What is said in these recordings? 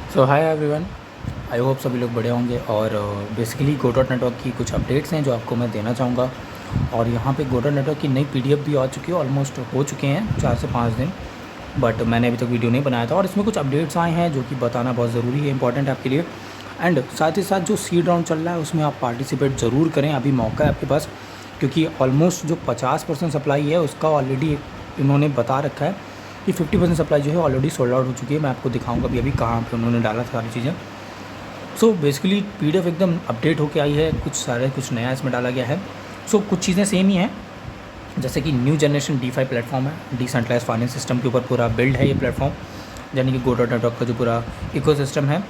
So hi everyone, I hope सभी लोग बढ़िया होंगे। और बेसिकली गोडॉट नेटवर्क की कुछ अपडेट्स हैं जो आपको मैं देना चाहूँगा। और यहाँ पे गोडॉट नेटवर्क की नई पीडीएफ भी आ चुकी है, ऑलमोस्ट हो चुके हैं 4 से 5 दिन, बट मैंने अभी तक वीडियो नहीं बनाया था। और इसमें कुछ अपडेट्स आए हैं जो कि बताना बहुत ज़रूरी है, इंपॉर्टेंट है आपके लिए। एंड साथ ही साथ जो सीड राउंड चल रहा है उसमें आप पार्टिसिपेट ज़रूर करें, अभी मौका है आपके पास, क्योंकि ऑलमोस्ट जो 50% सप्लाई है उसका ऑलरेडी इन्होंने बता रखा है कि 50% सप्लाई जो है ऑलरेडी सोल्ड आउट हो चुकी है। मैं आपको दिखाऊंगा अभी कहाँ पे उन्होंने डाला था सारी चीज़ें। सो बेसिकली पीडीएफ एकदम अपडेट होके आई है, कुछ नया इसमें डाला गया है। सो कुछ चीज़ें सेम ही हैं, जैसे कि न्यू जनरेशन DeFi प्लेटफॉर्म है, डिसेंट्रलाइज्ड फाइनेंस सिस्टम के ऊपर पूरा बिल्ड है ये प्लेटफॉर्म, यानी कि गोडॉट नेटवर्क का जो पूरा इकोसिस्टम है।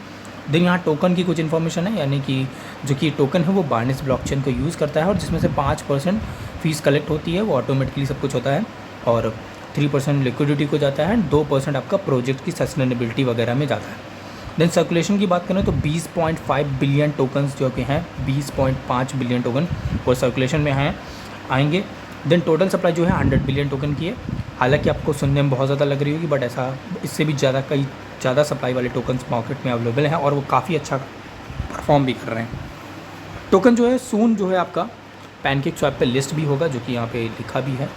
देन यहाँ टोकन की कुछ इन्फॉर्मेशन है, यानी कि जो कि टोकन है वो बाइनेंस ब्लॉकचेन को यूज़ करता है, और जिसमें से 5% फीस कलेक्ट होती है, वो ऑटोमेटिकली सब कुछ होता है, और 3% लिक्विडिटी को जाता है, 2% आपका प्रोजेक्ट की सस्टेनेबिलिटी वगैरह में जाता है। देन सर्कुलेशन की बात करें तो 20.5 बिलियन टोकन्स जो कि हैं, 20.5 बिलियन टोकन और सर्कुलेशन में हैं आएंगे। देन टोटल सप्लाई जो है 100 बिलियन टोकन की है। हालांकि आपको सुनने में बहुत ज़्यादा लग रही होगी, बट ऐसा इससे भी ज़्यादा कई ज़्यादा सप्लाई वाले टोकन्स मार्केट में अवेलेबल हैं, और वो काफ़ी अच्छा परफॉर्म भी कर रहे हैं। टोकन जो है सून जो है आपका पैनकेक स्वैप पे लिस्ट भी होगा, जो कि यहाँ पे लिखा भी है,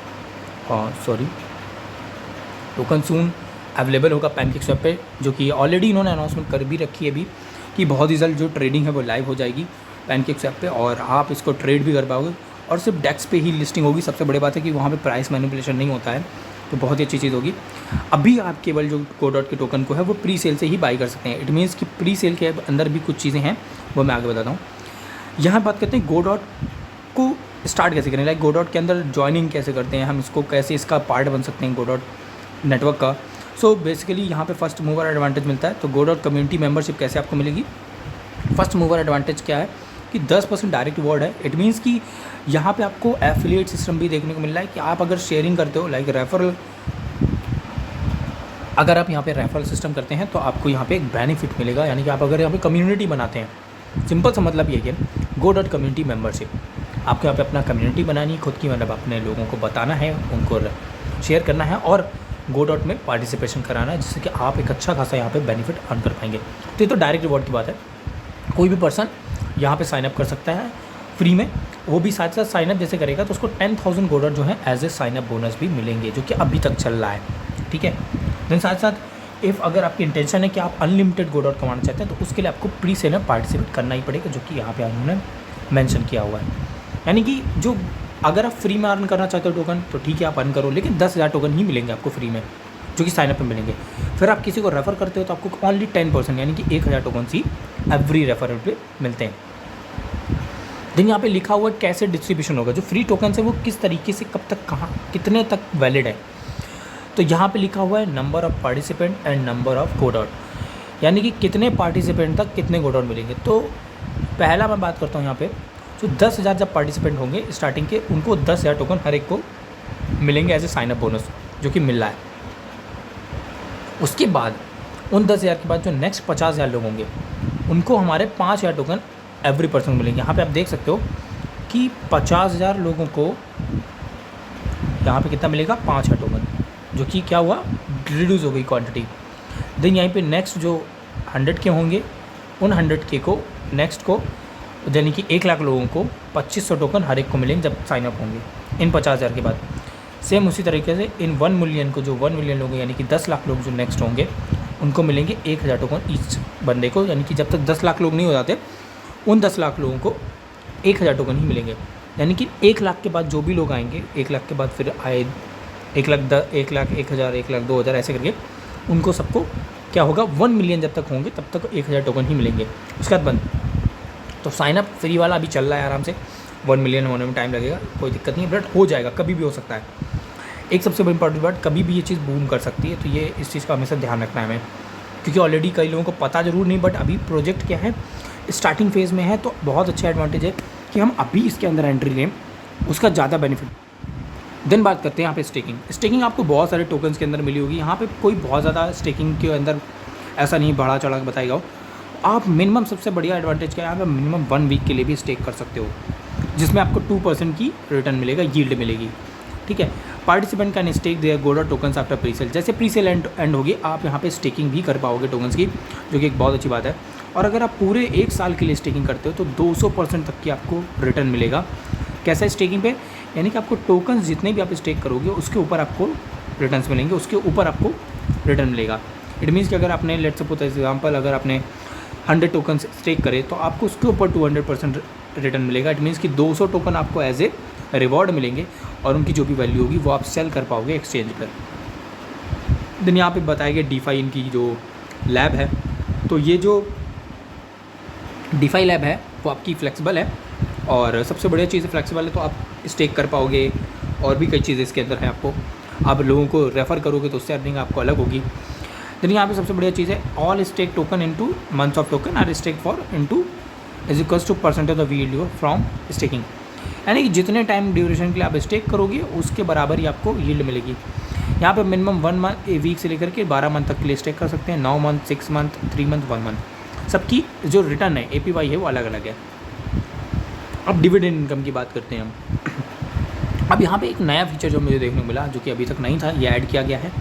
और टोकन सून अवेलेबल होगा पैनकेक स्वैप पे, जो कि ऑलरेडी इन्होंने अनाउंसमेंट कर भी रखी है अभी कि बहुत ही जल्द जो ट्रेडिंग है वो लाइव हो जाएगी पैनकेक स्वैप पे, और आप इसको ट्रेड भी कर पाओगे। और सिर्फ डेक्स पे ही लिस्टिंग होगी। सबसे बड़ी बात है कि वहाँ पे प्राइस मैनिपुलेशन नहीं होता है, तो बहुत ही अच्छी चीज़ होगी। अभी आप केवल जो गोडॉट के टोकन को है वो प्री सेल से ही बाई कर सकते हैं। इट मीन्स कि प्री सेल के अंदर भी कुछ चीज़ें हैं, वो मैं आगे बताता हूँ। यहाँ बात करते हैं गोडॉट को स्टार्ट कैसे करें, लाइक गोडॉट के अंदर ज्वाइनिंग कैसे करते हैं, हम इसको कैसे इसका पार्ट बन सकते हैं गोडॉट नेटवर्क का। सो बेसिकली यहाँ पे फर्स्ट मूवर एडवांटेज मिलता है। तो गोडॉट कम्युनिटी मेंबरशिप कैसे आपको मिलेगी? फर्स्ट मूवर एडवांटेज क्या है कि 10% डायरेक्ट रिवॉर्ड है। इट मीन्स कि यहाँ पे आपको एफिलिएट सिस्टम भी देखने को मिल रहा है कि आप अगर शेयरिंग करते हो, लाइक रेफरल, अगर आप यहाँ पे रेफरल सिस्टम करते हैं तो आपको यहाँ पे एक बेनिफिट मिलेगा, यानी कि आप अगर यहाँ पे कम्युनिटी बनाते हैं, सिंपल सा मतलब ये है कि गोडॉट कम्युनिटी मेंबरशिप, आपको यहाँ पे अपना कम्युनिटी बनानी है खुद की, मतलब अपने लोगों को बताना है, उनको शेयर करना है और गोडॉट में पार्टिसिपेशन कराना है, जिससे कि आप एक अच्छा खासा यहाँ पे बेनिफिट अर्न कर पाएंगे। तो ये तो डायरेक्ट रिवॉर्ड की बात है। कोई भी पर्सन यहाँ पे साइनअप कर सकता है फ्री में, वो भी साथ साथ साइनअप जैसे करेगा तो उसको 10,000 गोडॉट जो है एज ए साइनअप बोनस भी मिलेंगे, जो कि अभी तक चल रहा है। ठीक है। देन साथ साथ अगर आपकी इंटेंशन है कि आप अनलिमिटेड गोडॉट कमाना चाहते हैं तो उसके लिए आपको प्री सेल में पार्टिसिपेट करना ही पड़ेगा, जो कि यहाँ पे उन्होंने मेंशन किया हुआ है। यानी कि जो अगर आप फ्री में अर्न करना चाहते हो टोकन तो ठीक है, आप अर्न करो, लेकिन 10,000 टोकन ही मिलेंगे आपको फ्री में, जो कि साइनअप में मिलेंगे। फिर आप किसी को रेफ़र करते हो तो आपको ओनली 10%, यानी कि 1,000 टोकन ही एवरी रेफरल पे मिलते हैं। देन यहाँ पे लिखा हुआ है कैसे डिस्ट्रीब्यूशन होगा, जो फ्री टोकन है वो किस तरीके से, कब तक, कहाँ, कितने तक वैलिड है। तो यहाँ पे लिखा हुआ है number of participant and number of Godot, यानी कि कितने पार्टिसिपेंट तक कितने गोडॉट मिलेंगे। तो पहला मैं बात करता हूँ यहाँ पे, तो 10,000 जब पार्टिसिपेंट होंगे स्टार्टिंग के, उनको 10,000 टोकन हर एक को मिलेंगे एज ए साइनअप बोनस, जो कि मिल रहा है। उसके बाद उन 10,000 के बाद जो नेक्स्ट 50,000 लोग होंगे उनको हमारे 5,000 टोकन एवरी पर्सन मिलेंगे। यहाँ पे आप देख सकते हो कि 50,000 लोगों को यहाँ पे कितना मिलेगा, 5,000 टोकन, जो कि क्या हुआ, रिड्यूस हो गई क्वांटिटी। देन यहाँ पे नेक्स्ट जो 100 के होंगे, उन 100 को नेक्स्ट को, यानी कि 1 लाख लोगों को 2,500 टोकन हर एक को मिलेंगे जब साइनअप होंगे इन 50,000 के बाद। सेम उसी तरीके से इन 1 मिलियन को, जो 1 मिलियन लोग हैं, यानी कि 10 लाख लोग जो नेक्स्ट होंगे, उनको मिलेंगे 1,000 टोकन ईच बंदे को, यानी कि जब तक 10 लाख लोग नहीं हो जाते उन 10 लाख लोगों को 1,000 टोकन ही मिलेंगे। यानी कि 1 लाख के बाद जो भी लोग आएंगे, 1 लाख के बाद फिर आए 1 लाख 1,000, 1 लाख 2,000 ऐसे करके उनको सबको क्या होगा, 1 मिलियन जब तक होंगे तब तक 1,000 टोकन ही मिलेंगे, उसके बाद बंद। तो साइनअप फ्री वाला अभी चल रहा है आराम से, 1 मिलियन होने में टाइम लगेगा, कोई दिक्कत नहीं है, बट हो जाएगा, कभी भी हो सकता है। एक सबसे बड़ी इंपॉर्टेंट बात, कभी भी ये चीज़ बूम कर सकती है, तो ये इस चीज़ का हमेशा ध्यान रखना है हमें, क्योंकि ऑलरेडी कई लोगों को पता ज़रूर नहीं, बट अभी प्रोजेक्ट क्या है, स्टार्टिंग फेज़ में है, तो बहुत अच्छा एडवांटेज है कि हम अभी इसके अंदर एंट्री लें, उसका ज़्यादा बेनिफिट। देन बात करते हैं यहाँ पे स्टेकिंग आपको बहुत सारे टोकन्स के अंदर मिली होगी। यहाँ पे कोई बहुत ज़्यादा स्टेकिंग के अंदर ऐसा नहीं बढ़ा चढ़ा के बताएगा हो। आप मिनिमम, सबसे बढ़िया एडवांटेज क्या है, यहाँ पे मिनिमम 1 वीक के लिए भी स्टेक कर सकते हो, जिसमें आपको 2% की रिटर्न मिलेगा, यील्ड मिलेगी। ठीक है। Participant can stake their Godot tokens after pre sale. जैसे प्री सेल एंड होगी आप यहाँ पे स्टेकिंग भी कर पाओगे टोकन्स की, जो कि एक बहुत अच्छी बात है। और अगर आप पूरे 1 साल के लिए स्टेकिंग करते हो तो 200% तक की आपको रिटर्न मिलेगा। कैसा है स्टेकिंग पे, यानी कि आपको टोकन्स जितने भी आप स्टेक करोगे उसके ऊपर आपको रिटर्न्स मिलेंगे, उसके ऊपर आपको रिटर्न मिलेगा। इट मीन्स कि अगर आपने लेट्स सपोज एग्जांपल अगर आपने 100 टोकन्स स्टेक करे तो आपको उसके ऊपर 200% रिटर्न मिलेगा। इट मीन्स कि 200 टोकन आपको एज ए रिवॉर्ड मिलेंगे और उनकी जो भी वैल्यू होगी वो आप सेल कर पाओगे एक्सचेंज पर। देन यहाँ पे बताया गया डीफाई इनकी जो लैब है, तो ये जो डीफाई लैब है वो आपकी फ्लेक्सिबल है और सबसे बढ़िया चीज़ फ्लेक्सिबल है, तो आप स्टेक कर पाओगे और भी कई चीज़ें इसके अंदर हैं। आपको आप लोगों को रेफ़र करोगे तो उससे अर्निंग आपको अलग होगी। देन यहाँ पे सबसे बढ़िया चीज़ है all stake token into months of token are stake for into is equals to percentage of value from staking, यानी कि जितने टाइम ड्यूरेशन के लिए आप स्टेक करोगे उसके बराबर ही आपको यील्ड मिलेगी। यहाँ पे मिनिमम 1 मंथ वीक से लेकर के 12 मंथ तक के लिए स्टेक कर सकते हैं, 9 मंथ, 6 मंथ, 3 मंथ, 1 मंथ, सबकी जो रिटर्न है APY है वो अलग अलग है। अब डिविडेंड इनकम की बात करते हैं हम। अब यहाँ पे एक नया फीचर जो मुझे देखने को मिला जो कि अभी तक नहीं था, ये ऐड किया गया है।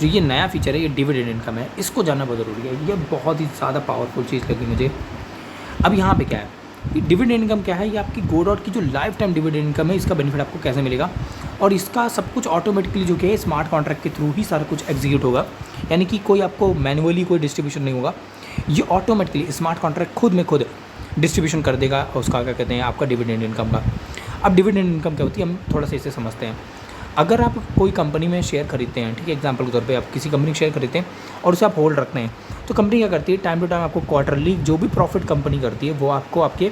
जो ये नया फीचर है ये डिविडेंड इनकम है, इसको जानना बहुत ज़रूरी है। ये बहुत ही ज़्यादा पावरफुल चीज़ लगी मुझे। अब यहाँ पे क्या है, ये डिविडेंड इनकम क्या है, ये आपकी गोडॉट की जो लाइफ टाइम डिविडेंड इनकम है इसका बेनिफिट आपको कैसे मिलेगा, और इसका सब कुछ ऑटोमेटिकली जो कि है स्मार्ट कॉन्ट्रैक्ट के थ्रू ही सारा कुछ एग्जीक्यूट होगा, यानी कि कोई आपको मैनुअली कोई डिस्ट्रीब्यूशन नहीं होगा, ये ऑटोमेटिकली स्मार्ट कॉन्ट्रैक्ट खुद में खुद डिस्ट्रीब्यूशन कर देगा उसका क्या कहते हैं आपका डिविडेंड इनकम का। अब डिविडेंड इनकम क्या होती है हम थोड़ा सा इसे समझते हैं। अगर आप कोई कंपनी में शेयर खरीदते हैं, ठीक है, एग्जांपल के तौर पे आप किसी कंपनी के शेयर खरीदते हैं और उसे आप होल्ड रखते हैं, तो कंपनी क्या करती है टाइम टू टाइम आपको क्वार्टरली जो भी प्रॉफिट कंपनी करती है वो आपको आपके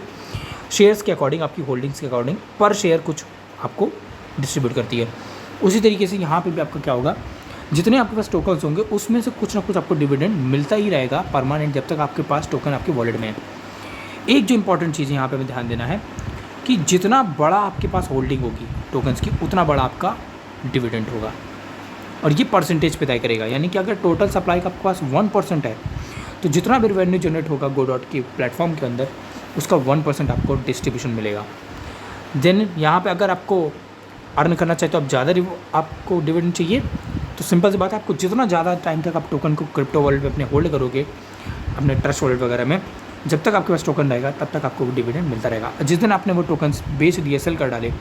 शेयर्स के अकॉर्डिंग, आपकी होल्डिंग्स के अकॉर्डिंग पर शेयर कुछ आपको डिस्ट्रीब्यूट करती है। उसी तरीके से यहाँ पे भी आपका क्या होगा, जितने आपके पास टोकन्स होंगे उसमें से कुछ ना कुछ आपको डिविडेंड मिलता ही रहेगा परमानेंट, जब तक आपके पास टोकन आपके वॉलेट में है। एक जो इंपॉर्टेंट चीज़ यहाँ पे हमें ध्यान देना है कि जितना बड़ा आपके पास होल्डिंग होगी टोकन्स की उतना बड़ा आपका डिविडेंड होगा, और ये परसेंटेज पे तय करेगा। यानी कि अगर टोटल सप्लाई का आपके पास 1% है तो जितना भी रेवेन्यू जनरेट होगा गोडॉट के प्लेटफॉर्म के अंदर उसका 1% आपको डिस्ट्रीब्यूशन मिलेगा। देन यहाँ पे अगर आपको अर्न करना चाहिए तो आप ज़्यादा आपको डिविडेंड चाहिए तो सिंपल सी बात है, आपको जितना ज़्यादा टाइम तक आप टोकन को क्रिप्टो वॉलेट पे अपने होल्ड करोगे, अपने ट्रस्ट वॉलेट वगैरह में, जब तक आपके पास टोकन रहेगा तब तक आपको डिविडेंड मिलता रहेगा। जिस दिन आपने वो टोकन्स बेच दिए, सेल कर डाले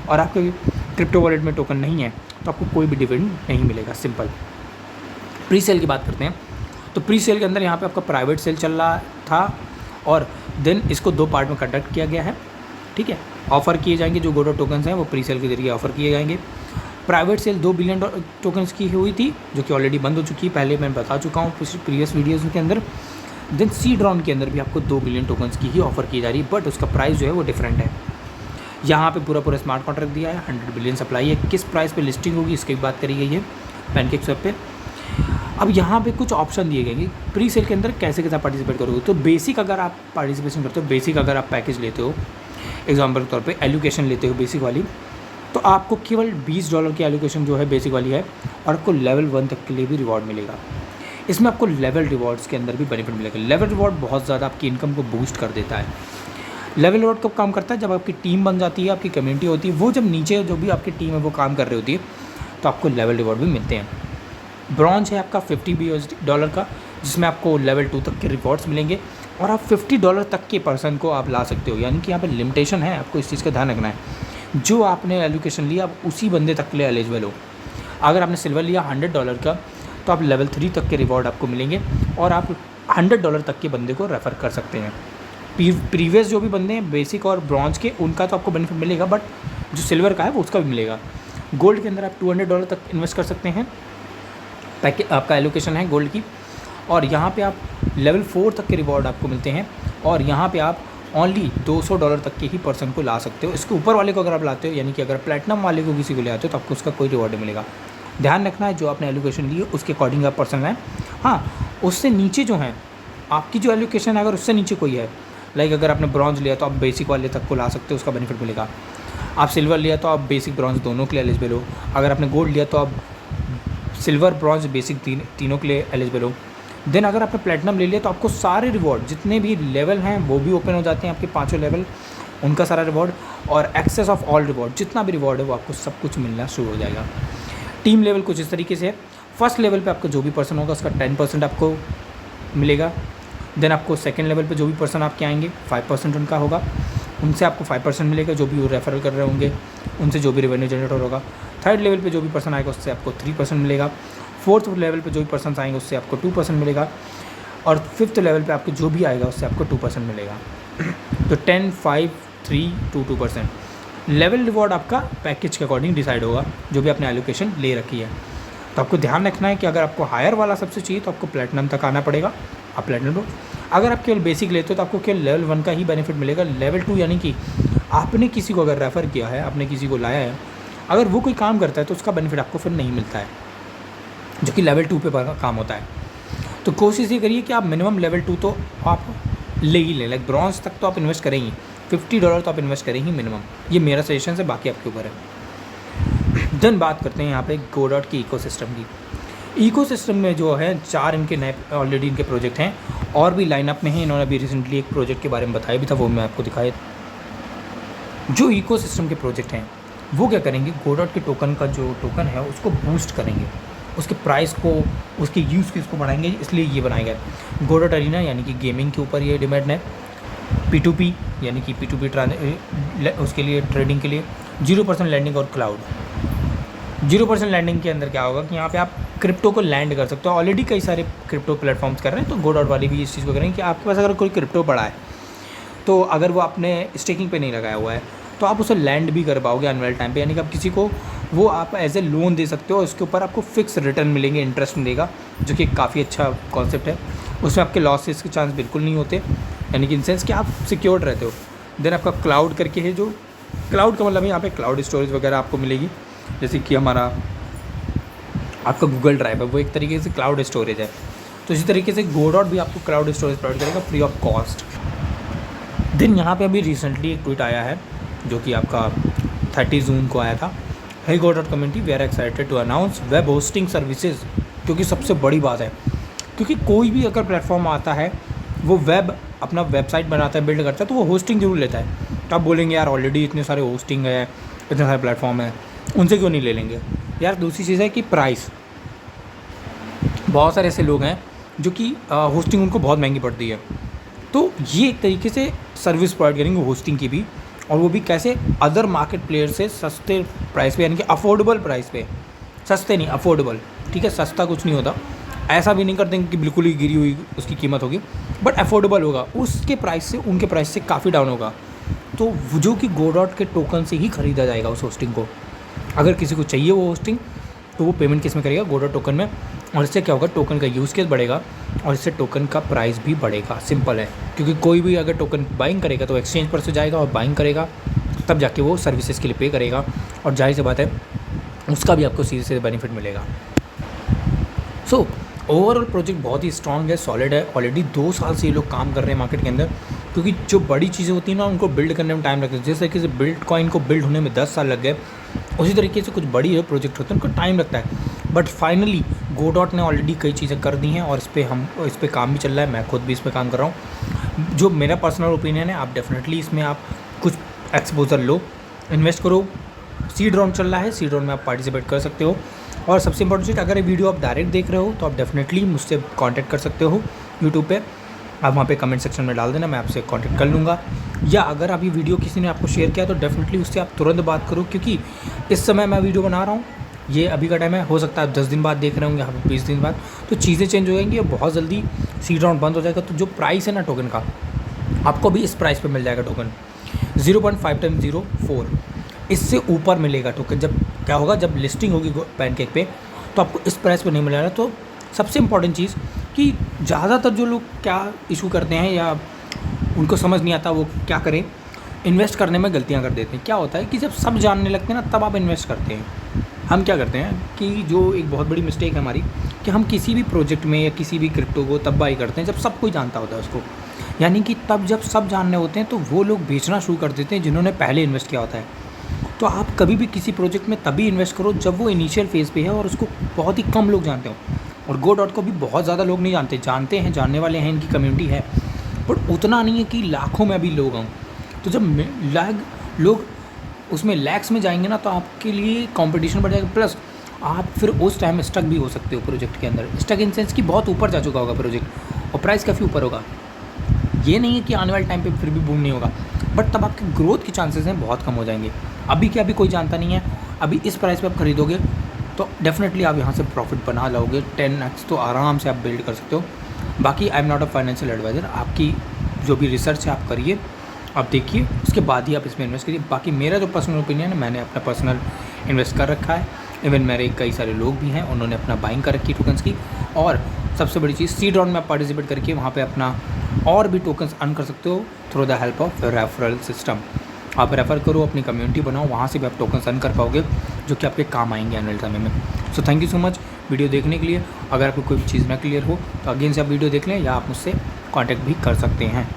और आपके क्रिप्टो वॉलेट में टोकन नहीं है तो आपको कोई भी डिविडेंड नहीं मिलेगा। सिंपल। प्री सेल की बात करते हैं तो प्री सेल के अंदर यहाँ पे आपका प्राइवेट सेल चल रहा था और देन इसको 2 पार्ट में कंडक्ट किया गया है, ठीक है। ऑफ़र किए जाएंगे जो गोडॉट टोकन्स हैं वो प्री सेल के जरिए ऑफ़र किए जाएंगे। प्राइवेट सेल 2 बिलियन टोकन्स की हुई थी जो कि ऑलरेडी बंद हो चुकी है, पहले मैं बता चुका हूँ प्रीवियस वीडियोज़ के अंदर। देन सीड राउंड के अंदर भी आपको 2 बिलियन टोकन्स की ही ऑफ़र की जा रही है, बट उसका प्राइस जो है वो डिफरेंट है। यहाँ पे पूरा स्मार्ट कॉन्ट्रैक्ट दिया है, 100 बिलियन सप्लाई है। किस प्राइस पे लिस्टिंग होगी इसकी बात करी गई है पैनकेकस्वैप पे। अब यहाँ पे कुछ ऑप्शन दिए गए कि प्री सेल के अंदर कैसे कैसे पार्टिसिपेट करोगे। तो बेसिक अगर आप पार्टिसिपेशन करते हो, बेसिक अगर आप पैकेज लेते हो, एग्जाम्पल के तौर पे एलोकेशन लेते हो बेसिक वाली, तो आपको केवल $20 की एलोकेशन जो है बेसिक वाली है और आपको लेवल 1 तक के लिए भी रिवॉर्ड मिलेगा। इसमें आपको लेवल रिवॉर्ड्स के अंदर भी बेनिफिट मिलेगा। लेवल रिवॉर्ड बहुत ज़्यादा आपकी इनकम को बूस्ट कर देता है। लेवल रिवॉर्ड कब काम करता है, जब आपकी टीम बन जाती है, आपकी कम्युनिटी होती है, वो जब नीचे जो भी आपकी टीम है वो काम कर रही होती है तो आपको लेवल रिवॉर्ड भी मिलते हैं। ब्रॉन्ज है आपका $50 का, जिसमें आपको लेवल 2 तक के रिवॉर्ड्स मिलेंगे और आप $50 तक के पर्सन को आप ला सकते हो। यानी कि यहाँ पर लिमिटेशन है, आपको इस चीज़ का ध्यान रखना है। जो आपने एलोकेशन लिया आप उसी बंदे तक के लिए एलिजिबल हो। अगर आपने सिल्वर लिया $100 का तो आप लेवल 3 तक के रिवॉर्ड आपको मिलेंगे और आप $100 तक के बंदे को रेफ़र कर सकते हैं। प्रीवियस जो भी बंदे हैं बेसिक और ब्रॉन्ज के, उनका तो आपको बेनिफिट मिलेगा, बट जो सिल्वर का है वो उसका भी मिलेगा। गोल्ड के अंदर आप $200 तक इन्वेस्ट कर सकते हैं, पैकेज आपका एलोकेशन है गोल्ड की, और यहाँ पे आप लेवल 4 तक के रिवॉर्ड आपको मिलते हैं और यहाँ पे आप ओनली $200 तक के ही पर्सन को ला सकते हो। इसके ऊपर वाले को अगर आप लाते हो, यानी कि अगर प्लेटिनम वाले को किसी को ले आते हो तो आपको उसका कोई रिवॉर्ड नहीं मिलेगा। ध्यान रखना है जो आपने एलोकेशन ली है उसके अकॉर्डिंग आप पर्सन है। हाँ, उससे नीचे जो हैं आपकी जो एलोकेशन है अगर उससे नीचे कोई है, लाइक अगर आपने ब्रॉन्ज लिया तो आप बेसिक वाले तक को ला सकते हो, उसका बेनिफिट मिलेगा। आप सिल्वर लिया तो आप बेसिक ब्रॉन्ज दोनों के लिए एलिजिबल हो। अगर आपने गोल्ड लिया तो आप सिल्वर ब्रॉन्ज बेसिक तीनों के लिए एलिजिबल हो। देन अगर आपने प्लेटिनम ले लिया तो आपको सारे रिवॉर्ड जितने भी लेवल हैं वो भी ओपन हो जाते हैं, आपके 5 लेवल उनका सारा रिवॉर्ड, और एक्सेस ऑफ ऑल रिवॉर्ड, जितना भी रिवॉर्ड है वो आपको सब कुछ मिलना शुरू हो जाएगा। टीम लेवल कुछ इस तरीके से है। फर्स्ट लेवल पे आपको जो भी पर्सन होगा उसका 10% आपको मिलेगा। देन आपको सेकंड लेवल पे जो भी पर्सन आपके आएंगे 5% उनका होगा, उनसे आपको 5% मिलेगा। जो भी वो रेफरल कर रहे होंगे उनसे जो भी रेवेन्यू जनरेट होगा। थर्ड लेवल पे जो भी पर्सन आएगा उससे आपको 3% मिलेगा। फोर्थ लेवल पे जो भी पर्सन आएंगे उससे आपको 2% मिलेगा। और फिफ्थ लेवल पे आपको जो भी आएगा उससे आपको 2% मिलेगा। तो 10, 5, 3, 2, 2%। लेवल रिवॉर्ड आपका पैकेज के अकॉर्डिंग डिसाइड होगा, जो भी आपने एलोकेशन ले रखी है। तो आपको ध्यान रखना है कि अगर आपको हायर वाला सबसे चाहिए तो आपको प्लेटिनम तक आना पड़ेगा, आप प्लेटिनम लो। अगर आप केवल बेसिक लेते हो तो आपको केवल लेवल 1 का ही बेनिफिट मिलेगा। लेवल 2 यानी कि आपने किसी को अगर रेफ़र किया है, आपने किसी को लाया है, अगर वो कोई काम करता है तो उसका बेनिफिट आपको फिर नहीं मिलता है, जो कि लेवल 2 पे काम होता है। तो कोशिश ये करिए कि आप मिनिमम लेवल 2 तो आप ले ही लें, लाइक ब्रॉन्ज तक तो आप इन्वेस्ट करेंगे, $50 तो आप इन्वेस्ट करें ही मिनिमम। ये मेरा सजेशन है, बाकी आपके ऊपर है। देन बात करते हैं यहाँ पे गोडॉट की इकोसिस्टम की। इकोसिस्टम में जो है 4 इनके नए ऑलरेडी इनके प्रोजेक्ट हैं, और भी लाइनअप में हैं। इन्होंने अभी रिसेंटली एक प्रोजेक्ट के बारे में बताया भी था, वो मैं आपको दिखाया। जो इकोसिस्टम के प्रोजेक्ट हैं वो क्या करेंगे, गोडॉट के टोकन का जो टोकन है उसको बूस्ट करेंगे, उसके प्राइस को, उसके यूज़ केस को बढ़ाएंगे। इसलिए ये बनाया गया गोडॉट अरीना, यानी कि गेमिंग के ऊपर ये डिमांड है। P2P यानी कि P2P उसके लिए ट्रेडिंग के लिए 0% लैंडिंग और क्लाउड। 0% लैंडिंग के अंदर क्या होगा कि यहाँ पे आप क्रिप्टो को लैंड कर सकते हो। ऑलरेडी कई सारे क्रिप्टो प्लेटफॉर्म्स कर रहे हैं, तो गोडॉट वाले भी इस चीज़ को करेंगे कि आपके पास अगर कोई क्रिप्टो पड़ा है तो अगर वो आपने स्टेकिंग पे नहीं लगाया हुआ है तो आप उसे लैंड भी कर पाओगे एनुअल टाइम पे, यानी कि आप किसी को वो आप एज ए लोन दे सकते हो। उसके ऊपर आपको फिक्स रिटर्न मिलेंगे, इंटरेस्ट मिलेगा, जो कि काफ़ी अच्छा कॉन्सेप्ट है। उसमें आपके लॉसेस के चांस बिल्कुल नहीं होते, यानी कि इन सेंस कि आप सिक्योर्ड रहते हो। देन आपका क्लाउड करके है, जो क्लाउड का मतलब यहाँ पे क्लाउड स्टोरेज वगैरह आपको मिलेगी, जैसे कि हमारा आपका गूगल ड्राइव है, वो एक तरीके से क्लाउड स्टोरेज है। तो इसी तरीके से गोडॉट भी आपको क्लाउड स्टोरेज प्रोवाइड करेगा फ्री ऑफ कॉस्ट। देन यहाँ पे अभी रिसेंटली एक ट्वीट आया है जो कि आपका 30 जून को आया था। Hey Godot community, we are excited to announce web hosting services. क्योंकि सबसे बड़ी बात है, क्योंकि कोई भी अगर प्लेटफॉर्म आता है वो वेब अपना वेबसाइट बनाता है, बिल्ड करता है, तो वो होस्टिंग जरूर लेता है। तो आप बोलेंगे यार ऑलरेडी इतने सारे होस्टिंग है, इतने सारे प्लेटफॉर्म है, उनसे क्यों नहीं ले लेंगे यार। दूसरी चीज़ है कि प्राइस, बहुत सारे ऐसे लोग हैं जो कि होस्टिंग उनको बहुत महंगी पड़ती है, तो ये एक तरीके से सर्विस प्रोवाइड करेंगे होस्टिंग की भी, और वो भी कैसे, अदर मार्केट प्लेयर से सस्ते प्राइस पे, यानी कि अफोर्डेबल प्राइस पे। सस्ते नहीं, अफोर्डेबल, ठीक है, सस्ता कुछ नहीं होता, ऐसा भी नहीं कर देंगे कि बिल्कुल ही गिरी हुई उसकी कीमत होगी, बट अफोर्डेबल होगा, उसके प्राइस से उनके प्राइस से काफ़ी डाउन होगा। तो जो कि गोडॉट के टोकन से ही ख़रीदा जाएगा उस होस्टिंग को। अगर किसी को चाहिए वो होस्टिंग तो वो पेमेंट किस में करेगा, गोडॉट टोकन में, और इससे क्या होगा, टोकन का यूज़ केस बढ़ेगा और इससे टोकन का प्राइस भी बढ़ेगा। सिंपल है, क्योंकि कोई भी अगर टोकन बाइंग करेगा तो एक्सचेंज पर से जाएगा और बाइंग करेगा, तब जाके वो सर्विसेज के लिए पे करेगा, और जाहिर सी बात है उसका भी आपको सीधे सीधे बेनिफिट मिलेगा। सो ओवरऑल प्रोजेक्ट बहुत ही स्ट्रॉन्ग है, सॉलिड है। ऑलरेडी 2 साल से ये लोग काम कर रहे हैं मार्केट के अंदर, क्योंकि जो बड़ी चीज़ें होती हैं ना उनको बिल्ड करने में टाइम लगता है। जिस तरीके से बिटकॉइन को बिल्ड होने में 10 साल लग गए, उसी तरीके से कुछ बड़ी जो प्रोजेक्ट होते हैं उनको टाइम लगता है। बट फाइनली गोडॉट ने ऑलरेडी कई चीज़ें कर दी हैं और इस पर काम भी चल रहा है। मैं खुद भी इस पर काम कर रहा हूँ। जो मेरा पर्सनल ओपिनियन है, आप डेफिनेटली इसमें आप कुछ एक्सपोजर लो, इन्वेस्ट करो। सीड राउंड चल रहा है, सीड राउंड में आप पार्टिसिपेट कर सकते हो। और सबसे इंपॉर्टेंट चीज़, अगर ये वीडियो आप डायरेक्ट देख रहे हो तो आप डेफिनेटली मुझसे कांटेक्ट कर सकते हो यूट्यूब पे। आप वहाँ पे कमेंट सेक्शन में डाल देना, मैं आपसे कांटेक्ट कर लूँगा। या अगर आप ये वीडियो किसी ने आपको शेयर किया तो डेफिनेटली उससे आप तुरंत बात करो, क्योंकि इस समय मैं वीडियो बना रहा हूँ, ये अभी का टाइम है, हो सकता है आप 10 दिन बाद देख रहे होंगे, यहाँ पे 20 दिन बाद, तो चीज़ें चेंज हो जाएंगी और बहुत जल्दी सीड राउंड बंद हो जाएगा। तो जो प्राइस है ना टोकन का, आपको भी इस प्राइस पर मिल जाएगा टोकन 0.5 × 0.4, इससे ऊपर मिलेगा टोकन। जब क्या होगा, जब लिस्टिंग होगी पैनकेक पे तो आपको इस प्राइस पर नहीं मिलेगा। तो सबसे इम्पॉर्टेंट चीज़ कि ज़्यादातर जो लोग क्या इशू करते हैं या उनको समझ नहीं आता वो क्या करें, इन्वेस्ट करने में गलतियां कर देते हैं। क्या होता है कि जब सब जानने लगते हैं ना तब आप इन्वेस्ट करते हैं। हम क्या करते हैं कि जो एक बहुत बड़ी मिस्टेक है हमारी, कि हम किसी भी प्रोजेक्ट में या किसी भी क्रिप्टो को तब बाई करते हैं जब सब कोई जानता होता है उसको, यानी कि तब जब सब जानने होते हैं तो वो लोग बेचना शुरू कर देते हैं जिन्होंने पहले इन्वेस्ट किया होता है। तो आप कभी भी किसी प्रोजेक्ट में तभी इन्वेस्ट करो जब वो इनिशियल फेज़ पे है और उसको बहुत ही कम लोग जानते हो। और गोडॉट को भी बहुत ज़्यादा लोग नहीं जानते हैं, जानने वाले हैं, इनकी कम्युनिटी है, बट उतना नहीं है कि लाखों में भी लोग हों। तो जब लोग उसमें लैक्स में जाएंगे ना, तो आपके लिए कंपटीशन बढ़ जाएगा, प्लस आप फिर उस टाइम स्टक भी हो सकते हो प्रोजेक्ट के अंदर। स्टक इन सेंस कि बहुत ऊपर जा चुका होगा प्रोजेक्ट और प्राइस काफ़ी ऊपर होगा। ये नहीं है कि आने वाले टाइम पे फिर भी बूम नहीं होगा, बट तब आपके ग्रोथ के चांसेस हैं बहुत कम हो जाएंगे। अभी क्या, अभी कोई जानता नहीं है, अभी इस प्राइस पे आप खरीदोगे तो डेफिनेटली आप यहाँ से प्रॉफिट बना लोगे। 10x तो आराम से आप बिल्ड कर सकते हो। बाकी I am not a financial adviser, आपकी जो भी रिसर्च है आप करिए, आप देखिए, उसके बाद ही आप इसमें इन्वेस्ट करिए। बाकी मेरा जो पर्सनल ओपिनियन है, मैंने अपना पर्सनल इन्वेस्ट कर रखा है। इवन मेरे कई सारे लोग भी हैं, उन्होंने अपना बाइंग कर रखी है टोकन्स की। और सबसे बड़ी चीज़, सीड राउंड में आप पार्टिसिपेट करके वहाँ पे अपना और भी टोकन्स अर्न कर सकते हो through the help of referral system. आप रेफ़र करो, अपनी कम्युनिटी बनाओ, वहाँ से भी आप टोकन्स अर्न कर पाओगे जो कि आपके काम आएंगे आने वाले समय में। So thank you so much video देखने के लिए। अगर आपको कोई चीज़ ना क्लियर हो तो अगेन से आप वीडियो देख लें या आप मुझसे कॉन्टैक्ट भी कर सकते हैं।